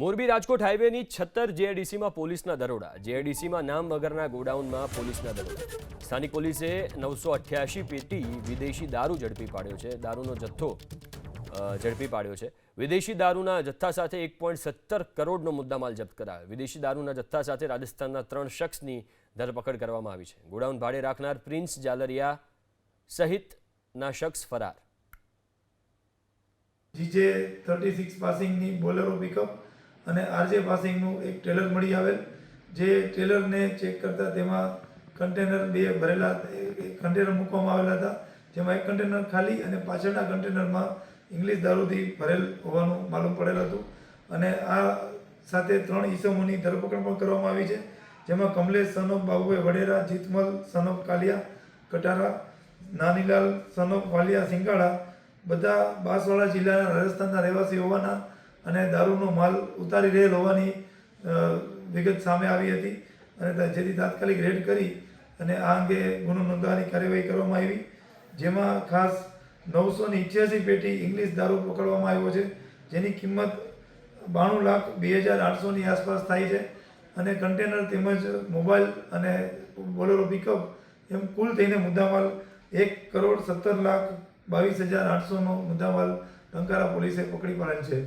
મોરબી રાજકોટ હાઈવેની 76 જેઆઈડીસીમાં પોલીસના દરોડા. જેઆઈડીસીમાં નામ વગરના ગોડાઉનમાં પોલીસના દરોડા. સ્થાનિક પોલીસે 988 પેટી વિદેશી દારૂ ઝડપી પાડ્યો છે. દારૂનો જથ્થો ઝડપી પાડ્યો છે. વિદેશી દારૂના જથ્થા સાથે 1.17 કરોડનો મુદ્દામાલ જપ્ત કરાયો. વિદેશી દારૂના જથ્થા સાથે રાજસ્થાનના 3 શખ્સની ધરપકડ કરવામાં આવી છે. ગોડાઉન ભાડે રાખનાર પ્રિન્સ જાલરિયા સહિતના શખ્સ ફરાર. જીજે 36 પાસિંગની બોલેરો પિકઅપ અને આરજે પાસિંગનું એક ટ્રેલર મળી આવેલ. જે ટ્રેલરને ચેક કરતા તેમાં કન્ટેનર 2 ભરેલા કન્ટેનર મૂકવામાં આવેલા હતા, જેમાં એક કન્ટેનર ખાલી અને પાછળના કન્ટેનરમાં ઇંગ્લિશ દારૂથી ભરેલ હોવાનું માલુમ પડેલ હતું. અને આ સાથે 3 ઈસમોની ધરપકડ પણ કરવામાં આવી છે, જેમાં કમલેશ સનોફ બાબુભાઈ વડેરા, જીતમલ સનોફ કાલિયા કટારા, નાનીલાલ સનોફ વાલિયા સિંગાળા બધા બાંસવાડા જિલ્લાના રાજસ્થાનના રહેવાસી હોવાના અને દારૂનો માલ ઉતારી રહેલ હોવાની વિગત સામે આવી હતી. અને જેથી તાત્કાલિક રેડ કરી અને આ અંગે ગુનો નોંધવાની કાર્યવાહી કરવામાં આવી, જેમાં ખાસ 988 પેટી ઇંગ્લિશ દારૂ પકડવામાં આવ્યો છે, જેની કિંમત 92,02,800ની આસપાસ થાય છે. અને કન્ટેનર તેમજ મોબાઈલ અને બોલેરો પિકઅપ એમ કુલ થઈને મુદ્દામાલ 1,17,22,800નો મુદ્દામાલ ટંકારા પોલીસે પકડી પાડેલ છે.